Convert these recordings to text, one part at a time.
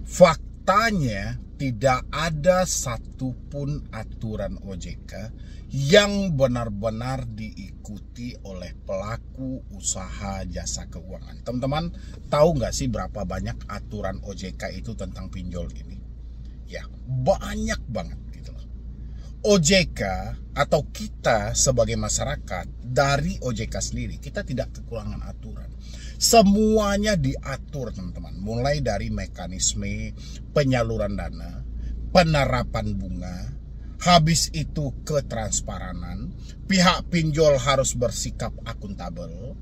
Faktanya tidak ada satupun aturan OJK yang benar-benar diikuti oleh pelaku usaha jasa keuangan. Teman-teman tahu nggak sih berapa banyak aturan OJK itu tentang pinjol ini? Ya, banyak banget gitu loh. OJK atau kita sebagai masyarakat dari OJK sendiri, kita tidak kekurangan aturan. Semuanya diatur teman-teman, mulai dari mekanisme penyaluran dana, penerapan bunga, habis itu ketransparan, pihak pinjol harus bersikap akuntabel,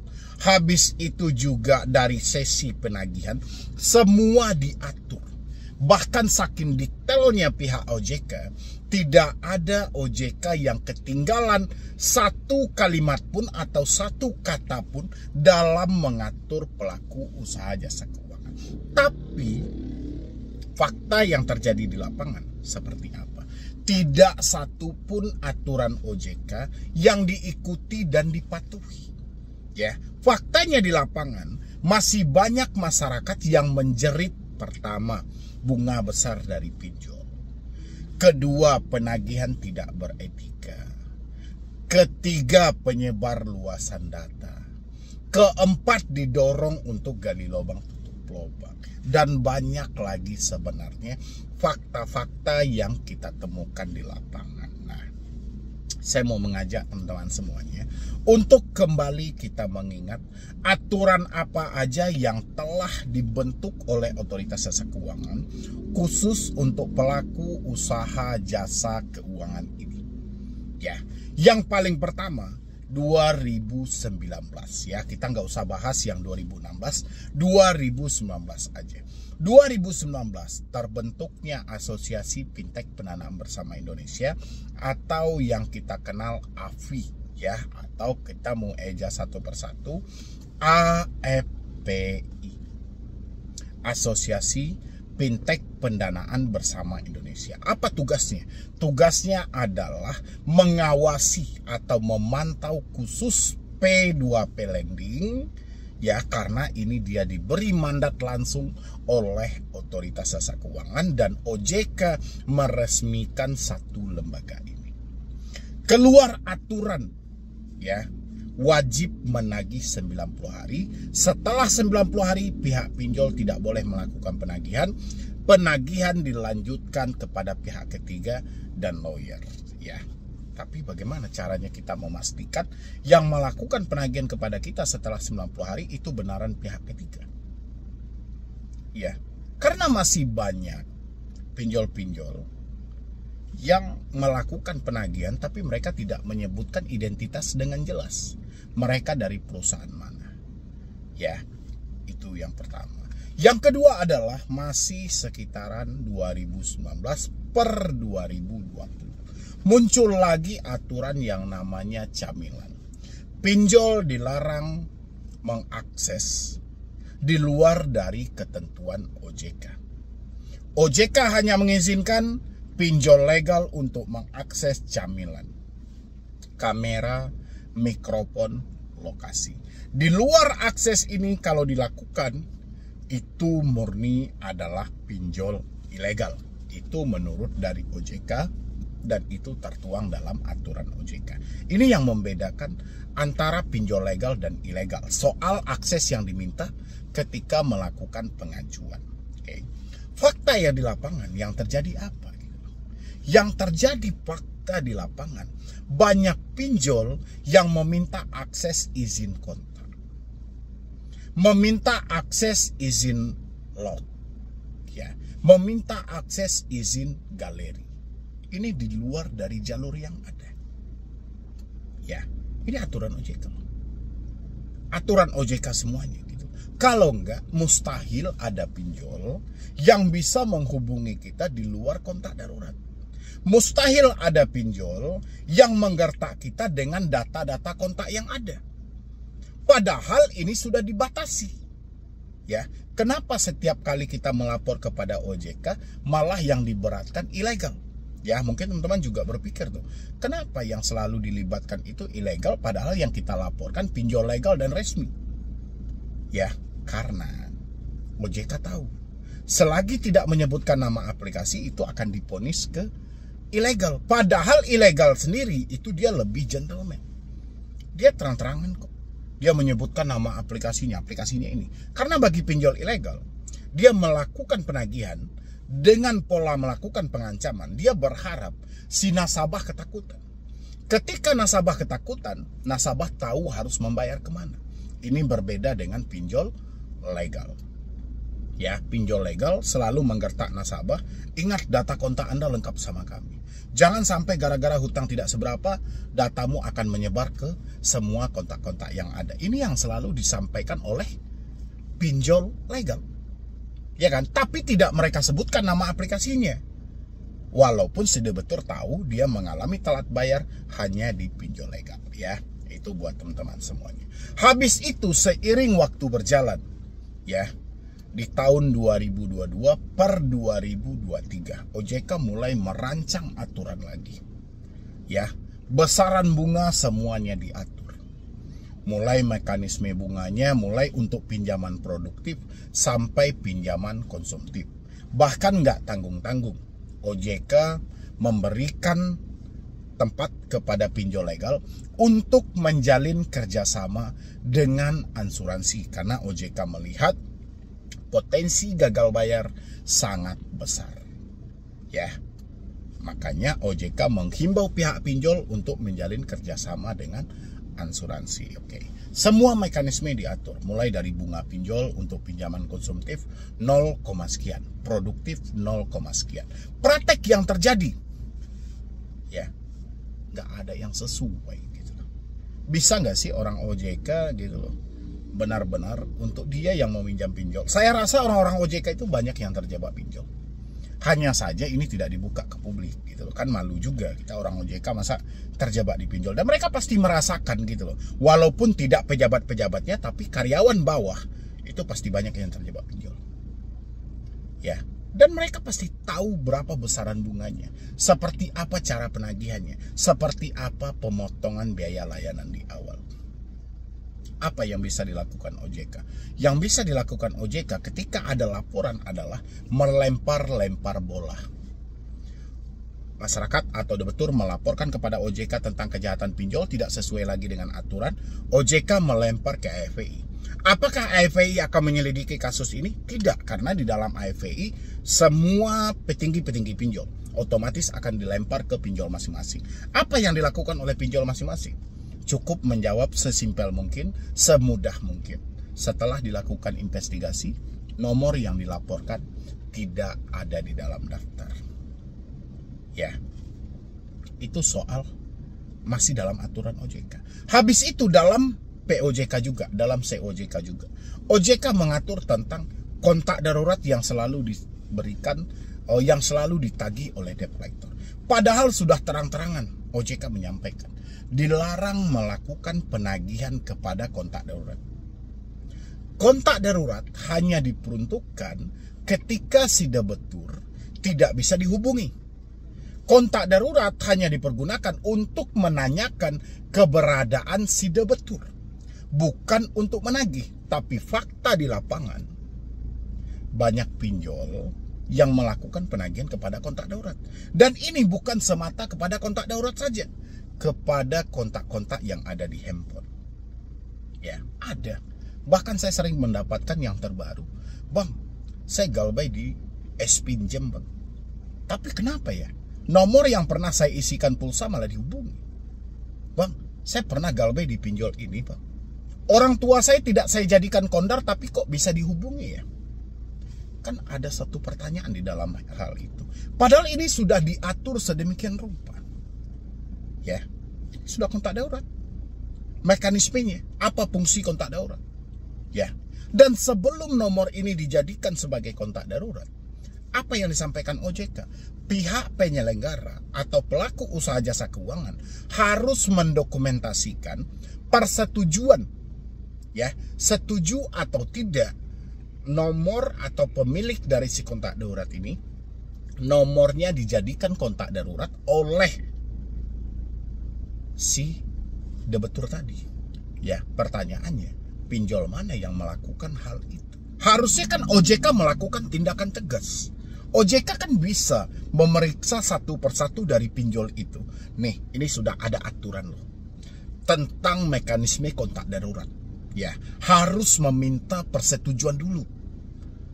habis itu juga dari sesi penagihan, semua diatur. Bahkan saking detailnya pihak OJK, tidak ada OJK yang ketinggalan satu kalimat pun atau satu kata pun dalam mengatur pelaku usaha jasa keuangan. Tapi fakta yang terjadi di lapangan seperti apa? Tidak satupun aturan OJK yang diikuti dan dipatuhi. Ya, faktanya di lapangan masih banyak masyarakat yang menjerit. Pertama, bunga besar dari pinjol. Kedua, penagihan tidak beretika. Ketiga, penyebar luasan data. Keempat, didorong untuk gali lubang tutup lubang. Dan banyak lagi sebenarnya fakta-fakta yang kita temukan di lapangan. Nah, saya mau mengajak teman-teman semuanya untuk kembali kita mengingat aturan apa aja yang telah dibentuk oleh otoritas jasa keuangan khusus untuk pelaku usaha jasa keuangan ini. Ya, yang paling pertama 2019 ya, kita nggak usah bahas yang 2016, 2019 aja. 2019 terbentuknya Asosiasi Fintech Pendanaan Bersama Indonesia atau yang kita kenal AFI ya, atau kita mau eja satu persatu AFPI, Asosiasi Fintech Pendanaan Bersama Indonesia. Apa tugasnya? Tugasnya adalah mengawasi atau memantau khusus P2P lending ya, karena ini dia diberi mandat langsung oleh otoritas jasa keuangan dan OJK meresmikan satu lembaga ini. Keluar aturan ya, wajib menagih 90 hari. Setelah 90 hari pihak pinjol tidak boleh melakukan penagihan. Penagihan dilanjutkan kepada pihak ketiga dan lawyer ya. Tapi bagaimana caranya kita memastikan yang melakukan penagihan kepada kita setelah 90 hari itu benaran pihak ketiga? Ya, karena masih banyak pinjol-pinjol yang melakukan penagihan tapi mereka tidak menyebutkan identitas dengan jelas. Mereka dari perusahaan mana? Ya, itu yang pertama. Yang kedua adalah masih sekitaran 2019 per 2020. Muncul lagi aturan yang namanya camilan. Pinjol dilarang mengakses di luar dari ketentuan OJK. OJK hanya mengizinkan pinjol legal untuk mengakses camilan, kamera, mikrofon, lokasi. Di luar akses ini kalau dilakukan, itu murni adalah pinjol ilegal. Itu menurut dari OJK. Dan itu tertuang dalam aturan OJK. Ini yang membedakan antara pinjol legal dan ilegal. Soal akses yang diminta ketika melakukan pengajuan. Oke. Fakta ya di lapangan yang terjadi apa? Yang terjadi fakta di lapangan, banyak pinjol yang meminta akses izin kontak, meminta akses izin lot, ya, meminta akses izin galeri. Ini di luar dari jalur yang ada. Ya, ini aturan OJK. Aturan OJK semuanya gitu. Kalau enggak, mustahil ada pinjol yang bisa menghubungi kita di luar kontak darurat. Mustahil ada pinjol yang menggertak kita dengan data-data kontak yang ada. Padahal ini sudah dibatasi. Ya, kenapa setiap kali kita melapor kepada OJK malah yang diberatkan ilegal? Ya, mungkin teman-teman juga berpikir tuh, kenapa yang selalu dilibatkan itu ilegal padahal yang kita laporkan pinjol legal dan resmi? Ya, karena OJK tahu selagi tidak menyebutkan nama aplikasi itu akan diponis ke ilegal. Padahal ilegal sendiri itu dia lebih gentleman. Dia terang-terangan kok. Dia menyebutkan nama aplikasinya ini. Karena bagi pinjol ilegal, dia melakukan penagihan dengan pola melakukan pengancaman. Dia berharap si nasabah ketakutan. Ketika nasabah ketakutan, nasabah tahu harus membayar kemana. Ini berbeda dengan pinjol legal. Ya, pinjol legal selalu menggertak nasabah. Ingat, data kontak Anda lengkap sama kami. Jangan sampai gara-gara hutang tidak seberapa, datamu akan menyebar ke semua kontak-kontak yang ada. Ini yang selalu disampaikan oleh pinjol legal. Ya kan? Tapi tidak mereka sebutkan nama aplikasinya. Walaupun si debitur tahu dia mengalami telat bayar hanya di pinjol legal. Ya, itu buat teman-teman semuanya. Habis itu seiring waktu berjalan, ya, di tahun 2022 per 2023, OJK mulai merancang aturan lagi. Ya, besaran bunga semuanya diatur. Mulai mekanisme bunganya, mulai untuk pinjaman produktif sampai pinjaman konsumtif. Bahkan nggak tanggung-tanggung, OJK memberikan tempat kepada pinjol legal untuk menjalin kerjasama dengan asuransi. Karena OJK melihat potensi gagal bayar sangat besar. Ya, makanya OJK menghimbau pihak pinjol untuk menjalin kerjasama dengan asuransi. Oke, semua mekanisme diatur, mulai dari bunga pinjol untuk pinjaman konsumtif 0, sekian, produktif 0, sekian. Praktek yang terjadi, ya, nggak ada yang sesuai gitu loh. Bisa nggak sih orang OJK gitu loh benar-benar untuk dia yang meminjam pinjol? Saya rasa orang-orang OJK itu banyak yang terjebak pinjol. Hanya saja ini tidak dibuka ke publik gitu loh. Kan malu juga kita orang OJK masa terjebak di pinjol. Dan mereka pasti merasakan gitu loh. Walaupun tidak pejabat-pejabatnya, tapi karyawan bawah itu pasti banyak yang terjebak pinjol. Ya, dan mereka pasti tahu berapa besaran bunganya, seperti apa cara penagihannya, seperti apa pemotongan biaya layanan di awal. Apa yang bisa dilakukan OJK? Yang bisa dilakukan OJK ketika ada laporan adalah melempar-lempar bola. Masyarakat atau debitur melaporkan kepada OJK tentang kejahatan pinjol tidak sesuai lagi dengan aturan, OJK melempar ke AFVI. Apakah AFVI akan menyelidiki kasus ini? Tidak, karena di dalam AFVI semua petinggi-petinggi pinjol otomatis akan dilempar ke pinjol masing-masing. Apa yang dilakukan oleh pinjol masing-masing? Cukup menjawab sesimpel mungkin, semudah mungkin. Setelah dilakukan investigasi, nomor yang dilaporkan tidak ada di dalam daftar. Ya, itu soal masih dalam aturan OJK. Habis itu dalam POJK juga, dalam COJK juga. OJK mengatur tentang kontak darurat yang selalu diberikan, yang selalu ditagih oleh debt collector. Padahal sudah terang-terangan OJK menyampaikan dilarang melakukan penagihan kepada kontak darurat. Kontak darurat hanya diperuntukkan ketika si debitur tidak bisa dihubungi. Kontak darurat hanya dipergunakan untuk menanyakan keberadaan si debitur, bukan untuk menagih. Tapi fakta di lapangan, banyak pinjol yang melakukan penagihan kepada kontak darurat. Dan ini bukan semata kepada kontak darurat saja, kepada kontak-kontak yang ada di handphone. Ya, ada. Bahkan saya sering mendapatkan yang terbaru. Bang, saya galbay di S-Pinjam, Bang. Tapi kenapa ya? Nomor yang pernah saya isikan pulsa malah dihubungi. Bang, saya pernah galbay di pinjol ini, Bang. Orang tua saya tidak saya jadikan kondar, tapi kok bisa dihubungi ya? Kan ada satu pertanyaan di dalam hal itu. Padahal ini sudah diatur sedemikian rupa. Ya, sudah kontak darurat. Mekanismenya, apa fungsi kontak darurat? Ya, dan sebelum nomor ini dijadikan sebagai kontak darurat, apa yang disampaikan OJK? Pihak penyelenggara atau pelaku usaha jasa keuangan harus mendokumentasikan persetujuan, ya, setuju atau tidak nomor atau pemilik dari si kontak darurat ini, nomornya dijadikan kontak darurat oleh si debitur tadi. Ya, pertanyaannya, pinjol mana yang melakukan hal itu? Harusnya kan OJK melakukan tindakan tegas. OJK kan bisa memeriksa satu persatu dari pinjol itu. Nih, ini sudah ada aturan loh tentang mekanisme kontak darurat. Ya, harus meminta persetujuan dulu.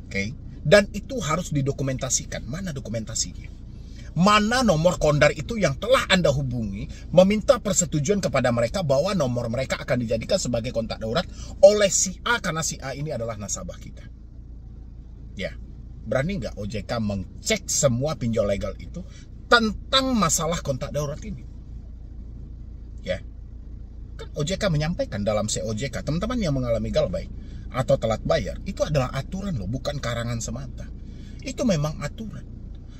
Oke. Dan itu harus didokumentasikan. Mana dokumentasinya? Mana nomor kondar itu yang telah Anda hubungi, meminta persetujuan kepada mereka bahwa nomor mereka akan dijadikan sebagai kontak darurat oleh si A karena si A ini adalah nasabah kita. Ya, berani nggak OJK mengcek semua pinjol legal itu tentang masalah kontak darurat ini? Ya, kan OJK menyampaikan dalam COJK, teman-teman yang mengalami galbay atau telat bayar, itu adalah aturan loh, bukan karangan semata. Itu memang aturan.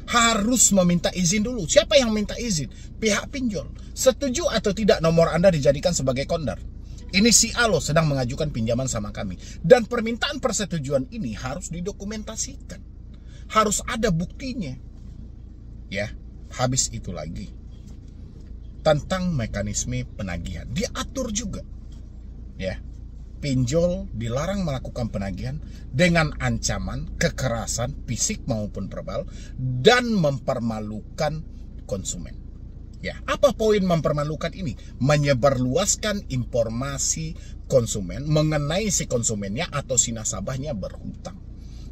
Harus meminta izin dulu. Siapa yang minta izin? Pihak pinjol. Setuju atau tidak nomor Anda dijadikan sebagai kondar? Ini si A loh sedang mengajukan pinjaman sama kami. Dan permintaan persetujuan ini harus didokumentasikan. Harus ada buktinya. Ya, habis itu lagi. Tentang mekanisme penagihan. Diatur juga. Ya, pinjol dilarang melakukan penagihan dengan ancaman kekerasan fisik maupun verbal dan mempermalukan konsumen. Ya, apa poin mempermalukan ini? Menyebarluaskan informasi konsumen mengenai si konsumennya atau si nasabahnya berhutang.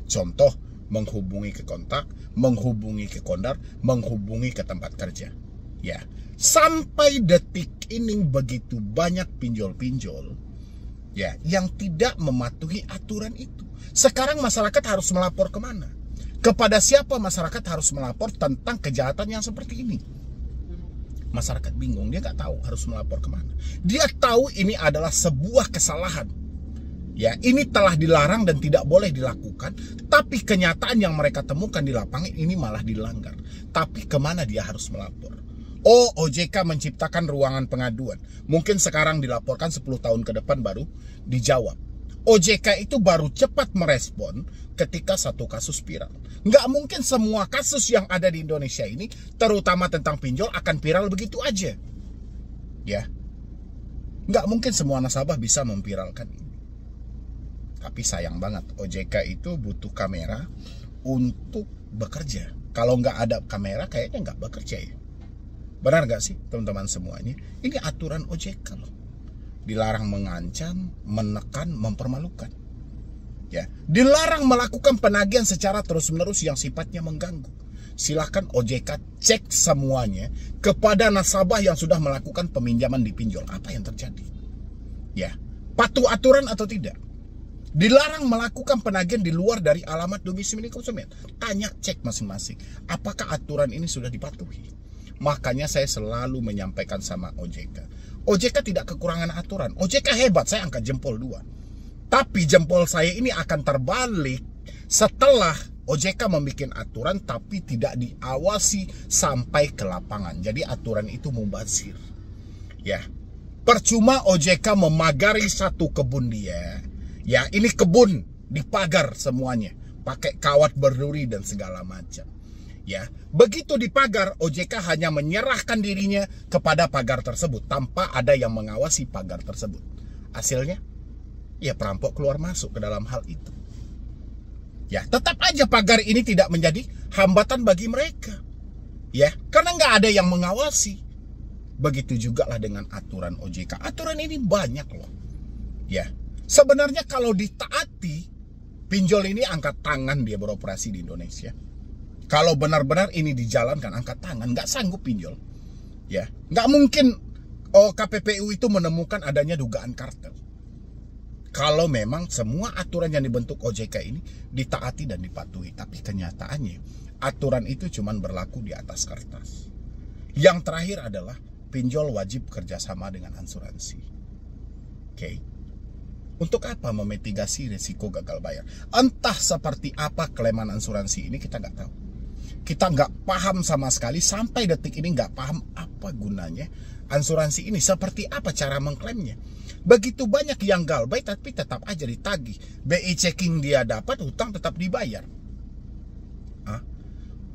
Contoh, menghubungi ke kontak, menghubungi ke kondar, menghubungi ke tempat kerja. Ya, sampai detik ini begitu banyak pinjol-pinjol ya yang tidak mematuhi aturan itu. Sekarang masyarakat harus melapor kemana? Kepada siapa masyarakat harus melapor tentang kejahatan yang seperti ini? Masyarakat bingung, dia nggak tahu harus melapor kemana. Dia tahu ini adalah sebuah kesalahan. Ya, ini telah dilarang dan tidak boleh dilakukan. Tapi kenyataan yang mereka temukan di lapangan ini malah dilanggar. Tapi kemana dia harus melapor? Oh, OJK menciptakan ruangan pengaduan. Mungkin sekarang dilaporkan 10 tahun ke depan baru dijawab. OJK itu baru cepat merespon ketika satu kasus viral. Nggak mungkin semua kasus yang ada di Indonesia ini, terutama tentang pinjol, akan viral begitu aja. Ya, nggak mungkin semua nasabah bisa memviralkan ini. Tapi sayang banget, OJK itu butuh kamera untuk bekerja. Kalau nggak ada kamera, kayaknya nggak bekerja ya. Benar nggak sih teman-teman semuanya? Ini aturan OJK loh. Dilarang mengancam, menekan, mempermalukan. Ya, dilarang melakukan penagihan secara terus-menerus yang sifatnya mengganggu. Silahkan OJK cek semuanya kepada nasabah yang sudah melakukan peminjaman di pinjol. Apa yang terjadi? Ya, patuh aturan atau tidak? Dilarang melakukan penagihan di luar dari alamat domisili konsumen. Tanya, cek masing-masing. Apakah aturan ini sudah dipatuhi? Makanya saya selalu menyampaikan sama OJK. OJK tidak kekurangan aturan. OJK hebat, saya angkat jempol 2. Tapi jempol saya ini akan terbalik setelah OJK membuat aturan tapi tidak diawasi sampai ke lapangan. Jadi aturan itu mubazir. Ya, percuma OJK memagari satu kebun dia. Ya, ini kebun dipagar semuanya, pakai kawat berduri dan segala macam. Ya, begitu dipagar, OJK hanya menyerahkan dirinya kepada pagar tersebut tanpa ada yang mengawasi pagar tersebut. Hasilnya, ya perampok keluar masuk ke dalam hal itu. Ya, tetap aja pagar ini tidak menjadi hambatan bagi mereka. Ya, karena nggak ada yang mengawasi. Begitu juga lah dengan aturan OJK. Aturan ini banyak loh. Ya, sebenarnya kalau ditaati, pinjol ini angkat tangan dia beroperasi di Indonesia. Kalau benar-benar ini dijalankan, angkat tangan, nggak sanggup pinjol. Ya, nggak mungkin KPPU itu menemukan adanya dugaan kartel. Kalau memang semua aturan yang dibentuk OJK ini ditaati dan dipatuhi. Tapi kenyataannya, aturan itu cuma berlaku di atas kertas. Yang terakhir adalah pinjol wajib kerjasama dengan asuransi. Oke. Untuk apa memitigasi risiko gagal bayar? Entah seperti apa klaiman asuransi ini, kita nggak tahu. Kita nggak paham sama sekali, sampai detik ini nggak paham apa gunanya asuransi ini, seperti apa cara mengklaimnya. Begitu banyak yang galbay tapi tetap aja ditagih. BI checking dia dapat, hutang tetap dibayar.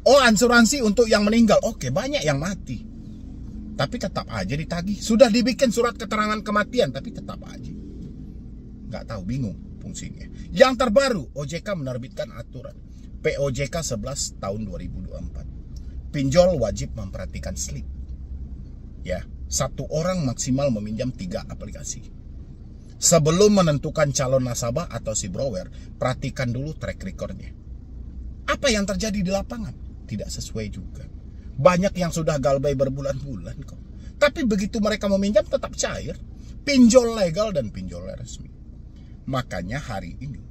Oh, asuransi untuk yang meninggal, oke, banyak yang mati, tapi tetap aja ditagih. Sudah dibikin surat keterangan kematian, tapi tetap aja nggak tahu, bingung. fungsinya. Yang terbaru, OJK menerbitkan aturan POJK 11 tahun 2024. Pinjol wajib memperhatikan slip. Ya, satu orang maksimal meminjam 3 aplikasi. Sebelum menentukan calon nasabah atau si broker, perhatikan dulu track recordnya. Apa yang terjadi di lapangan? Tidak sesuai juga. Banyak yang sudah galbay berbulan-bulan kok. Tapi begitu mereka meminjam tetap cair. Pinjol legal dan pinjol resmi. Makanya hari ini,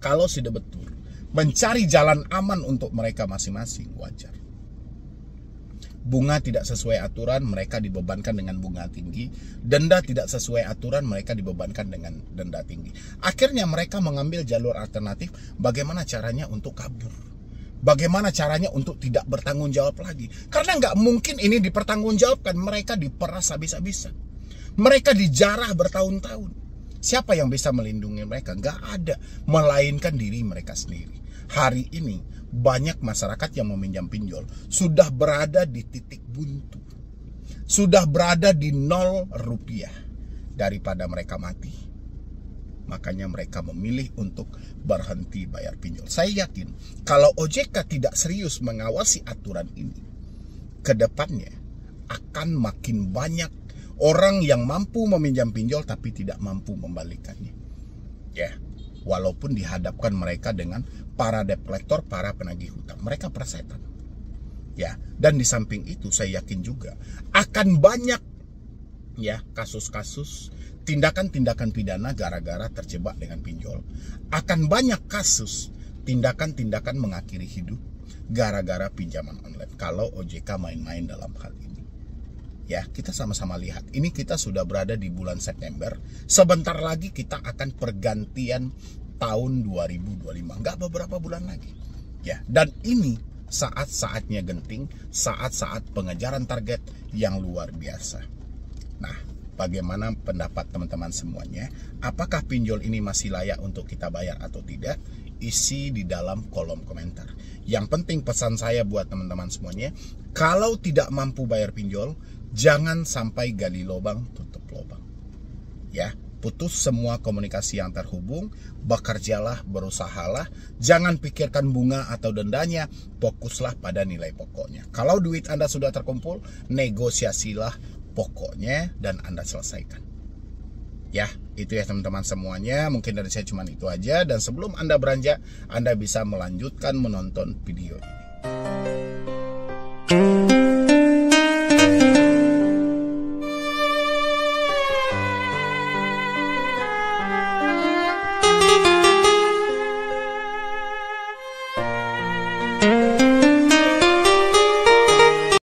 kalau sudah betul mencari jalan aman untuk mereka masing-masing, wajar. Bunga tidak sesuai aturan, mereka dibebankan dengan bunga tinggi. Denda tidak sesuai aturan, mereka dibebankan dengan denda tinggi. Akhirnya mereka mengambil jalur alternatif. Bagaimana caranya untuk kabur? Bagaimana caranya untuk tidak bertanggung jawab lagi? Karena nggak mungkin ini dipertanggungjawabkan. Mereka diperas habis-habisan. Mereka dijarah bertahun-tahun. Siapa yang bisa melindungi mereka? Nggak ada. Melainkan diri mereka sendiri. Hari ini banyak masyarakat yang meminjam pinjol sudah berada di titik buntu. Sudah berada di 0 rupiah. Daripada mereka mati, makanya mereka memilih untuk berhenti bayar pinjol. Saya yakin kalau OJK tidak serius mengawasi aturan ini, kedepannya akan makin banyak orang yang mampu meminjam pinjol tapi tidak mampu membalikannya. Ya, walaupun dihadapkan mereka dengan para debt collector, para penagih hutang, mereka persetan. Ya, dan di samping itu saya yakin juga akan banyak ya kasus-kasus tindakan-tindakan pidana gara-gara terjebak dengan pinjol. Akan banyak kasus tindakan-tindakan mengakhiri hidup gara-gara pinjaman online. Kalau OJK main-main dalam hal ini. Ya, kita sama-sama lihat. Ini kita sudah berada di bulan September. Sebentar lagi kita akan pergantian tahun 2025. Nggak beberapa bulan lagi. Ya, dan ini saat-saatnya genting, saat-saat pengejaran target yang luar biasa. Nah, bagaimana pendapat teman-teman semuanya? Apakah pinjol ini masih layak untuk kita bayar atau tidak? Isi di dalam kolom komentar. Yang penting pesan saya buat teman-teman semuanya, kalau tidak mampu bayar pinjol, jangan sampai gali lubang tutup lubang. Ya, putus semua komunikasi yang terhubung, bekerjalah, berusahalah, jangan pikirkan bunga atau dendanya, fokuslah pada nilai pokoknya. Kalau duit Anda sudah terkumpul, negosiasilah pokoknya dan Anda selesaikan. Ya, itu ya teman-teman semuanya. Mungkin dari saya cuma itu aja. Dan sebelum Anda beranjak, Anda bisa melanjutkan menonton video ini.